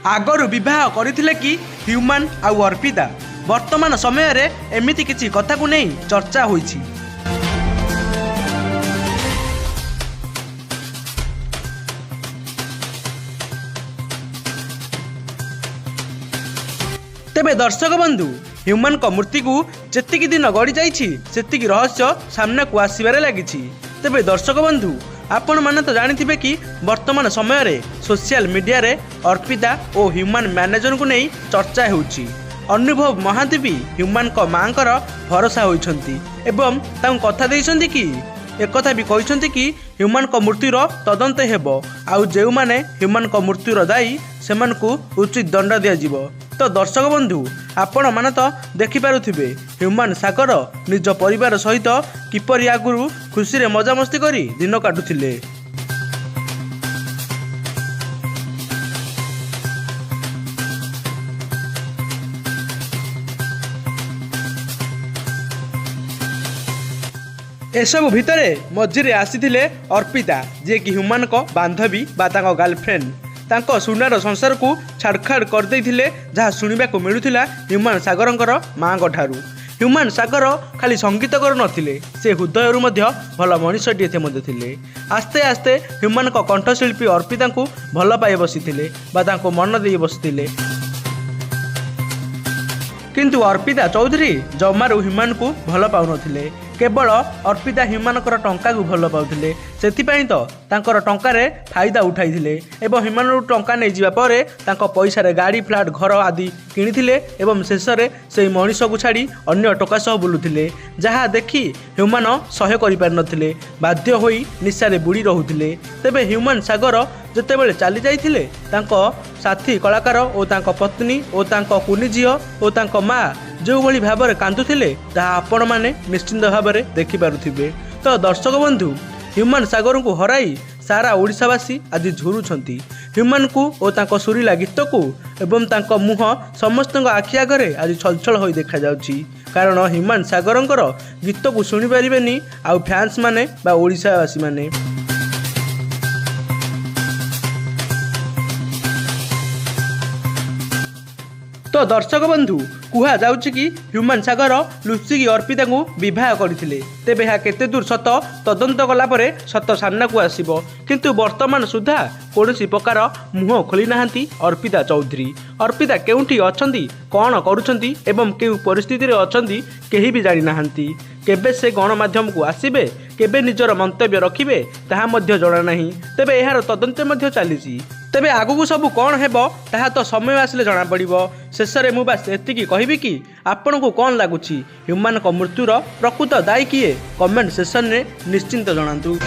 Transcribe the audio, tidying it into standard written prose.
आगरू विवाह करथिले कि ह्यूमन आउ अर्पिता वर्तमान समय रे एमिति किछि कथा को नहीं चर्चा होइछि। तेबे दर्शक बंधु ह्यूमन को मूर्ति को जेतिकी दिन गड़ी जाइछि सेतिकी रहस्य सामना को आसीबारे लागिछि। तेबे दर्शक बंधु आपण माने तो जानिथिबे कि वर्तमान समय रे सोशल मीडिया रे अर्पिता और ह्यूमन मैनेजर को नहीं चर्चा होउछि। अनुभव महांती भी ह्यूमन को मांकर भरोसा होइछंती एवं तांको कथा देइछंती कि एकथा भी कहिछंती कि ह्यूमन को मृत्युर तदंत हेबो आउ जेउ माने ह्यूमन को मृत्युर दायी सेमान को उचित दंड दिया जिवो। तो दर्शक बंधु आपण माने तो देखि पारुथिबे ह्यूमन सागर निज परिवार सहित किपरि आगुरु खुशी रे मजामस्ती करी दिन काटुथिले। एसबु भितरे मझिरे आसीथिले अर्पिता जे कि ह्यूमन को बांधवी बा तांको गर्लफ्रेंड तांको सुनार संसार को छाड़खाड़ कर देइथिले जहाँ शुणा को मिलूला ह्यूमन सागरंकर माँ ठारू। ह्यूमन सागर खाली संगीतकर नथिले से हृदयरू मध्य भल मनीषटीए थे। आस्ते आस्ते ह्यूमन को कंठशिल्पी अर्पिता को भल पाई बसीथिले बा तांको मन दे बसीथिले किंतु अर्पिता चौधरी जमारू ह्यूमन को भल पाउनथिले। केवल अर्पिता ह्यूमन टंका को भल पाउथिले सेथिपाई तो तांकर टंकार फायदा उठाइथिले एवं ह्यूमन टंका नहीं जिबा परे तांको पैसा रे गाड़ी फ्लाट घर आदि किनिथिले एवं शेष रे से मनीष को छाड़ी अन्य टोका सह बुलुथिले जहाँ देखि ह्यूमन सह्य करि पार नथिले बाध्य होई निशारे बुड़ी रहुथिले। तेबे ह्यूमन सागर जेतेबेले चली जाइथिले तांको साथी कलाकार और तांको पत्नी और तांको कुनी झियो और तांको माँ जो भली भाव में कांदुथिले ताहा आपण माने निश्चिंत भाव में देखि पारुथिबे। तो दर्शक बंधु ह्यूमन सागर को हराई सारा ओडिशावासी आज झुरुछंती ह्यूमन को और तांको सुरीला गीत को एवं तांको मुह समस्त आखि आगे आज छलछल होई देखा जाउची कारण ह्यूमन सागरंकर गीत को शुणी पारिबेनी आउ फैंस माने बा ओडिशावासी माने। तो दर्शक बंधु कुहा जाउछि कि ह्यूमन सागर लुचिकी अर्पिता को विवाह करथिले तेबे हा केते दूर सत तदंत कला परे सत सामना को आसीबो किंतु वर्तमान सुधा कोनोसी प्रकार मुह खोली नाहंती अर्पिता चौधरी। अर्पिता केउंठी अछंती कौन करूछंती एवं केउ परिस्थिति रे अछंती केही भी जानि नाहंती। केबे से गणमाध्यम को आसीबे केबे निजर मंतव्य रखिबे ताहा मध्य जणा नाही। तेबे एहार तदंत मध्य चलीछि तेबे आगु सबू कौन हेबो ताहा तो समय आसिले जना पड़िबो। शेष में मुझे बस एतिकी कहबी कि आपण को कौन लगुच ह्यूमन को मृत्युर प्रकृत दायी किए कमेंट सेक्शन में निश्चिंत जणातु।